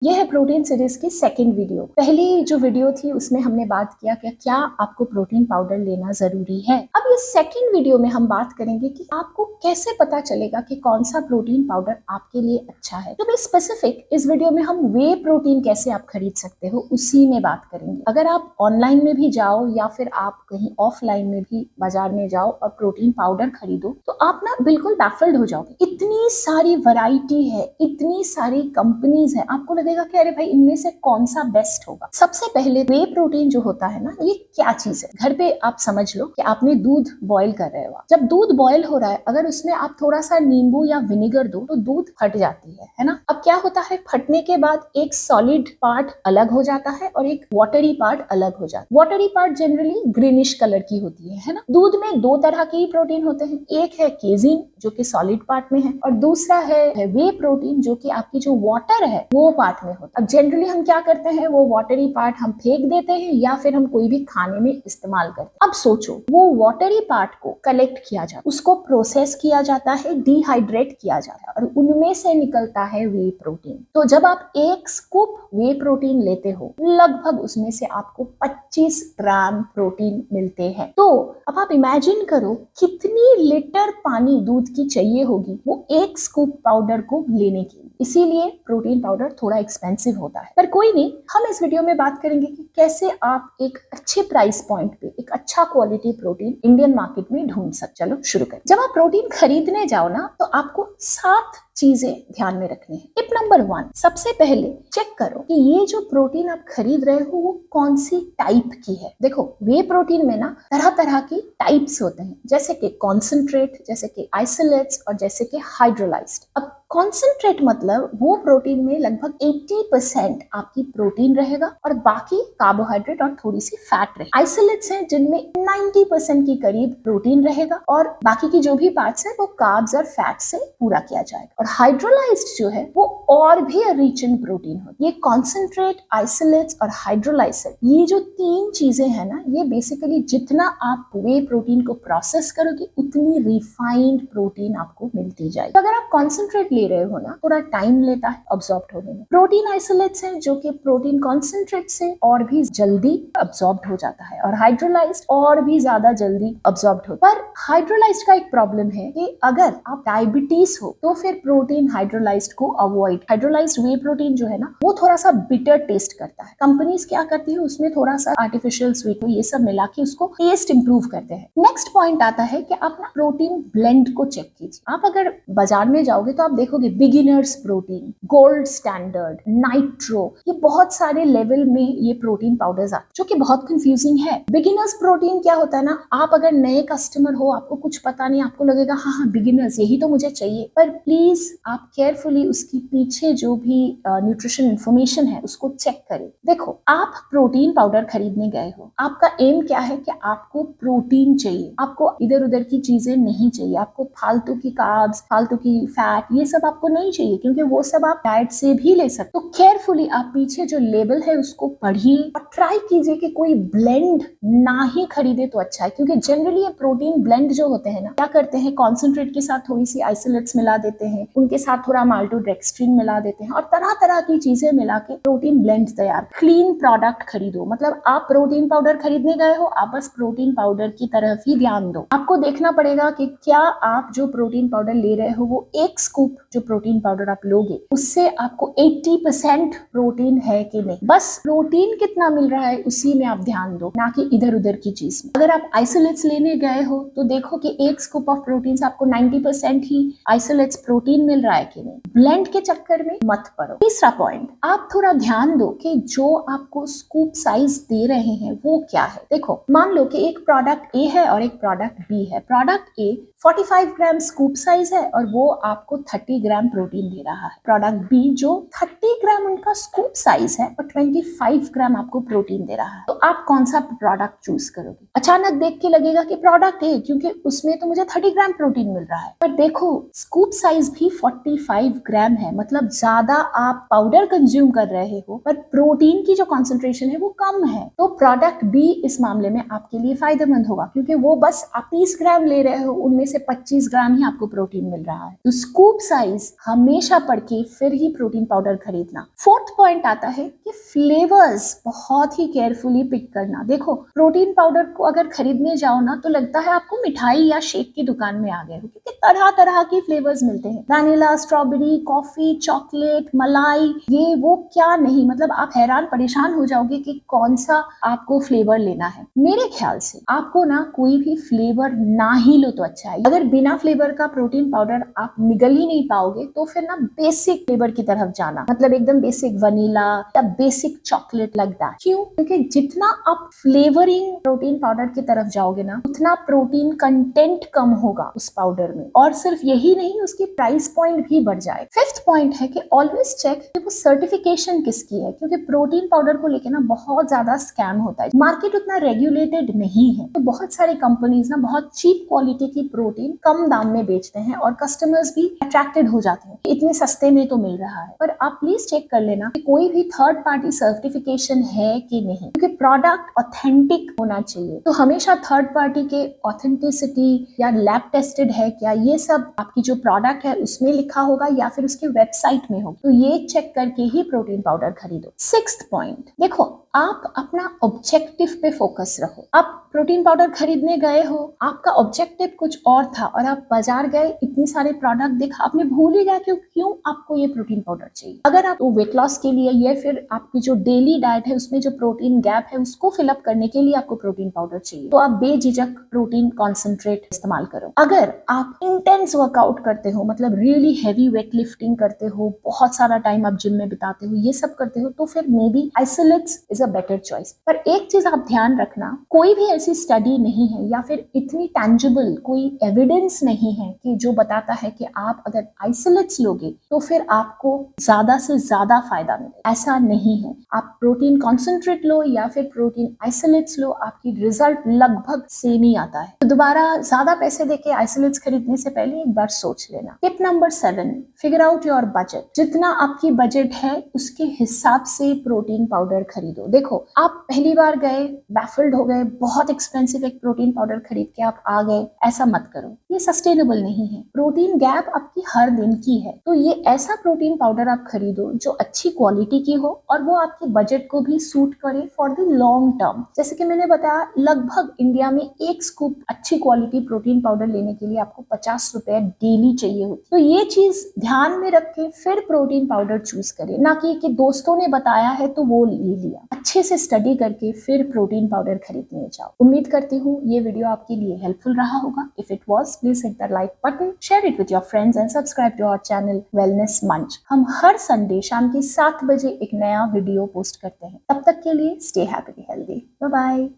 यह है protein series की सेकंड वीडियो। पहली जो वीडियो थी उसमें हमने बात किया कि क्या आपको प्रोटीन पाउडर लेना जरूरी है। अब ये सेकंड वीडियो में हम बात करेंगे कि आपको कैसे पता चलेगा कि कौन सा प्रोटीन पाउडर आपके लिए अच्छा है। तो भी स्पेसिफिक इस वीडियो में हम वे प्रोटीन कैसे आप खरीद सकते हो उसी में बात करेंगे। अगर आप ऑनलाइन में भी जाओ या फिर आप कहीं ऑफलाइन में भी बाजार में जाओ और प्रोटीन पाउडर खरीदो तो आप ना बिल्कुल बैफल्ड हो जाओगे। इतनी सारी वैरायटी है, इतनी सारी कंपनीज है, आपको लगेगा कि अरे भाई इनमें से कौन सा बेस्ट होगा। सबसे पहले वे प्रोटीन जो होता है ना, ये क्या चीज है। घर पे आप समझ लो कि आपने दूध बॉईल कर रहे हो। जब दूध बॉईल हो रहा है, अगर उसमें आप थोड़ा सा नींबू या विनेगर दो तो दूध फट जाती है ना। अब क्या होता है, फटने के बाद एक सॉलिड पार्ट अलग हो जाता है और एक वाटरी पार्ट अलग हो जाता है। Watery part generally greenish colour की होती है ना। दूध में दो तरह के ही प्रोटीन होते हैं, एक है केजीन जो कि सॉलिड पार्ट में है और दूसरा है वे प्रोटीन जो कि आपकी जो वाटर है वो पार्ट में होता है। अब जनरली हम क्या करते हैं, वो वाटरी पार्ट हम फेंक देते हैं या फिर हम कोई भी खाने में इस्तेमाल करते हैं। अब सोचो, वो वाटरी पार्ट को कलेक्ट किया जाता है, उसको प्रोसेस किया जाता है, डिहाइड्रेट किया जाता है और उनमें से निकलता है वे प्रोटीन। तो जब आप एक स्कूप वे प्रोटीन लेते हो, लगभग उसमें से आपको 25 ग्राम प्रोटीन मिलते हैं। तो अब आप इमेजिन करो कितनी लीटर पानी दूध की चाहिए होगी वो एक स्कूप पाउडर को लेने के लिए। इसीलिए प्रोटीन पाउडर थोड़ा एक्सपेंसिव होता है। पर कोई नहीं, हम इस वीडियो में बात करेंगे कि कैसे आप एक अच्छे प्राइस पॉइंट पे एक अच्छा क्वालिटी प्रोटीन इंडियन मार्केट में ढूंढ सकते। चलो शुरू करें। जब आप प्रोटीन खरीदने जाओ ना तो आपको 7 चीजें ध्यान में रखनी है। टिप नंबर 1, सबसे पहले चेक करो कि ये जो प्रोटीन आप खरीद रहे हो वो कौन सी टाइप की है। देखो, वे प्रोटीन में ना तरह तरह की टाइप्स होते हैं, जैसे कि कॉन्सेंट्रेट, जैसे कि आइसोलेट्स और जैसे कि हाइड्रोलाइज्ड। अब कॉन्सेंट्रेट मतलब वो प्रोटीन में लगभग 80% आपकी प्रोटीन रहेगा और बाकी कार्बोहाइड्रेट और थोड़ी सी फैट रहेगी। आइसोलेट्स हैं जिनमें 90% की करीब प्रोटीन रहेगा और बाकी की जो भी पार्ट्स है वो कार्ब्स और फैट से पूरा किया जाएगा। और हाइड्रोलाइज्ड जो है वो और भी रिच इन प्रोटीन होती है। ये कॉन्सेंट्रेट, आइसोलेट्स और हाइड्रोलाइज्ड, ये जो 3 चीजें हैं ना, ये बेसिकली जितना आप वे प्रोटीन को प्रोसेस करोगे उतनी रिफाइंड प्रोटीन आपको मिलती जाएगी। तो अगर आप कॉन्सेंट्रेट ले रहे हो ना, थोड़ा टाइम लेता है अब्सॉर्ब होने में। प्रोटीन आइसोलेट्स हैं जो कि प्रोटीन कॉन्सेंट्रेट से और भी जल्दी अब्सॉर्ब हो जाता है और हाइड्रोलाइज्ड और भी ज्यादा जल्दी अब्सॉर्ब होता है। पर हाइड्रोलाइज्ड का एक प्रॉब्लम है कि अगर आप डायबिटीज हो तो फिर प्रोटीन हाइड्रोलाइज्ड को अवॉइड। हाइड्रोलाइज्ड वे प्रोटीन जो है ना वो थोड़ा सा बिटर टेस्ट करता है। कंपनीज क्या करती है, उसमें थोड़ा सा आर्टिफिशियल स्वीट ये सब मिला के उसको टेस्ट इंप्रूव करते हैं। नेक्स्ट पॉइंट आता है कि आप ना प्रोटीन ब्लेंड को चेक कीजिए। आप अगर बाजार में जाओगे तो आप देखोगे beginners protein, gold standard, nitro, ये बहुत सारे लेवल में ये प्रोटीन पाउडर्स आते जो कि बहुत कंफ्यूजिंग है। बिगिनर्स प्रोटीन क्या होता है ना, आप अगर नए कस्टमर हो, आपको कुछ पता नहीं, आपको लगेगा हाँ बिगिनर्स यही तो मुझे चाहिए। पर प्लीज आप केयरफुली उसकी पीछे जो भी न्यूट्रिशन इंफॉर्मेशन है उसको चेक करें। देखो, आप प्रोटीन पाउडर खरीदने गए हो, आपका एम क्या है कि आपको प्रोटीन चाहिए, आपको इधर उधर की चीजें नहीं चाहिए, आपको फालतू की कार्ब्स, फालतू की फैट, ये सब आपको नहीं चाहिए क्योंकि वो सब आप डाइट से भी ले सकते। तो केयरफुली आप पीछे जो लेबल है उसको पढ़िए और ट्राई कीजिए कि कोई ब्लेंड ना ही खरीदे तो अच्छा है। क्योंकि जनरली ये प्रोटीन ब्लेंड जो होते हैं ना, क्या करते हैं, कॉन्सेंट्रेट के साथ थोड़ी सी आइसोलेट्स मिला देते हैं, उनके साथ थोड़ा माल्टोडेक्स्ट्रिन मिला देते हैं और तरह तरह की चीजें मिला के प्रोटीन ब्लेंड तैयार। क्लीन प्रोडक्ट खरीदो, मतलब आप प्रोटीन पाउडर खरीदने गए हो, आप बस प्रोटीन पाउडर की तरफ ही ध्यान दो। आपको देखना पड़ेगा कि क्या आप जो प्रोटीन पाउडर ले रहे हो वो एक स्कूप जो प्रोटीन पाउडर आप लोगे उससे आपको 80% प्रोटीन है कि नहीं। बस प्रोटीन कितना मिल रहा है उसी में आप ध्यान दो, ना कि इधर उधर की चीज में। अगर आप आइसोलेट्स लेने गए हो तो देखो कि एक स्कूप ऑफ प्रोटीन से आपको 90% ही आइसोलेट्स प्रोटीन मिल रहा है कि नहीं। ब्लेंड के चक्कर में मत पड़ो। तीसरा पॉइंट, आप थोड़ा ध्यान दो कि जो आपको स्कूप साइज दे रहे हैं वो क्या है। देखो, मान लो कि एक प्रोडक्ट ए है और एक प्रोडक्ट बी है। प्रोडक्ट ए 45 ग्राम स्कूप साइज है और वो आपको 30 ग्राम प्रोटीन दे रहा है। प्रोडक्ट बी जो 30 ग्राम उनका स्कूप साइज है और 25 ग्राम आपको प्रोटीन दे रहा है। तो आप कौन सा प्रोडक्ट चूज करोगे? अचानक देख के लगेगा कि प्रोडक्ट ए, क्योंकि उसमें तो मुझे 30 ग्राम प्रोटीन मिल रहा है। पर देखो, स्कूप साइज भी 45 ग्राम है, मतलब ज्यादा आप पाउडर कंज्यूम कर रहे हो पर प्रोटीन की जो कॉन्सेंट्रेशन है वो कम है। तो प्रोडक्ट बी इस मामले में आपके लिए फायदेमंद होगा क्योंकि वो बस आप 30 ग्राम ले रहे हो, उनमें से 25 ग्राम ही आपको प्रोटीन मिल रहा है। तो स्कूप साइज हमेशा पढ़ के फिर ही प्रोटीन पाउडर खरीदना। 4 फोर्थ पॉइंट आता है कि फ्लेवर्स बहुत ही केयरफुली पिक करना। देखो, प्रोटीन पाउडर को अगर खरीदने जाओ ना तो लगता है आपको मिठाई या शेक की दुकान में आ गए हो, क्योंकि तरह तरह के फ्लेवर्स मिलते हैं, वैनिला, स्ट्रॉबेरी, कॉफी, चॉकलेट, मलाई, ये वो क्या नहीं, मतलब आप हैरान परेशान हो जाओगे कि कौन सा आपको फ्लेवर लेना है। मेरे ख्याल से आपको ना कोई भी फ्लेवर ना ही लो तो अच्छा है। अगर बिना फ्लेवर का प्रोटीन पाउडर आप निगल ही नहीं पाओगे तो फिर ना बेसिक फ्लेवर की तरफ जाना, मतलब एकदम बेसिक वनीला या बेसिक चॉकलेट लाइक दैट। क्यों? क्योंकि जितना आप फ्लेवरिंग प्रोटीन पाउडर की तरफ जाओगे ना उतना प्रोटीन कंटेंट कम होगा उस पाउडर में, और सिर्फ यही नहीं, उसकी प्राइस पॉइंट भी बढ़ जाए। फिफ्थ पॉइंट है कि ऑलवेज चेक कि वो सर्टिफिकेशन किसकी है, क्योंकि प्रोटीन पाउडर को लेके ना बहुत ज्यादा स्कैम होता है। मार्केट उतना रेगुलेटेड नहीं है, तो बहुत सारी कंपनीज ना बहुत चीप क्वालिटी की प्रोटीन कम दाम में बेचते हैं और कस्टमर्स भी अट्रैक्टेड हो जाते हैं, इतने सस्ते में तो मिल रहा है। पर आप प्लीज चेक कर लेना कि कोई भी थर्ड पार्टी सर्टिफिकेशन है कि नहीं, क्योंकि प्रोडक्ट ऑथेंटिक होना चाहिए। तो हमेशा थर्ड पार्टी के ऑथेंटिसिटी या लैब टेस्टेड है क्या, ये सब आपकी जो प्रोडक्ट है उसमें लिखा होगा या फिर उसके वेबसाइट में होगा, तो ये चेक करके ही प्रोटीन पाउडर खरीदो। सिक्स्थ पॉइंट, देखो आप अपना ऑब्जेक्टिव पे फोकस रहो। आप प्रोटीन पाउडर खरीदने गए हो, आपका ऑब्जेक्टिव कुछ और था और आप बाजार गए, इतने सारे प्रोडक्ट देखा, आपने भूल ही गया क्यों आपको ये प्रोटीन पाउडर चाहिए। अगर आप वेट लॉस के लिए या फिर आपकी जो डेली डाइट है उसमें जो प्रोटीन गैप है उसको फिलअप करने के लिए आपको प्रोटीन पाउडर चाहिए, तो आप बेझिझक प्रोटीन कॉन्सेंट्रेट इस्तेमाल करो। अगर आप इंटेंस वर्कआउट करते हो, मतलब रियली हैवी वेट लिफ्टिंग करते हो, बहुत सारा टाइम आप जिम में बिताते हो, ये सब करते हो, तो फिर may be isolates is a better choice. पर एक चीज आप ध्यान रखना, कोई भी ऐसी स्टडी नहीं है या फिर इतनी टैंजिबल कोई एविडेंस नहीं है कि जो बताता है कि आप अगर आइसोलेट्स लोगे तो फिर आपको ज्यादा से ज्यादा फायदा मिले, ऐसा नहीं है। आप प्रोटीन कॉन्सेंट्रेट लो या फिर प्रोटीन आइसोलेट्स लो, आपकी रिजल्ट लगभग सेम ही आता है। तो दोबारा ज्यादा पैसे देके आइसोलेट्स खरीदने से पहले एक बार सोच लेना। Tip number 7, figure out your budget. जितना आपकी बजट है उसके हिसाब से प्रोटीन पाउडर खरीदो। देखो, आप पहली बार गए, बैफल्ड हो गए, बहुत एक्सपेंसिव एक प्रोटीन पाउडर खरीद के आप आ गए, ऐसा मत करो, ये सस्टेनेबल नहीं है। प्रोटीन गैप आपकी हर दिन की है, तो ये ऐसा प्रोटीन पाउडर आप खरीदो जो अच्छी क्वालिटी की हो और वो आपके बजट को भी सूट करे फॉर द लॉन्ग टर्म। जैसे कि मैंने बताया, लगभग इंडिया में एक स्कूप अच्छी क्वालिटी प्रोटीन पाउडर लेने के लिए आपको 50 रुपए डेली चाहिए होती, तो ये चीज ध्यान में रख के फिर प्रोटीन पाउडर चूज करें, ना कि दोस्तों ने बताया है तो वो ले लिया। अच्छे से स्टडी करके फिर प्रोटीन पाउडर खरीदने जाओ। उम्मीद करती हूँ ये वीडियो आपके लिए हेल्पफुल रहा होगा। If it was, please hit the like button, share it with your friends and subscribe to our channel wellness Manch. हम हर संडे शाम के 7 बजे एक नया वीडियो पोस्ट करते हैं। तब तक के लिए stay happy healthy, bye bye.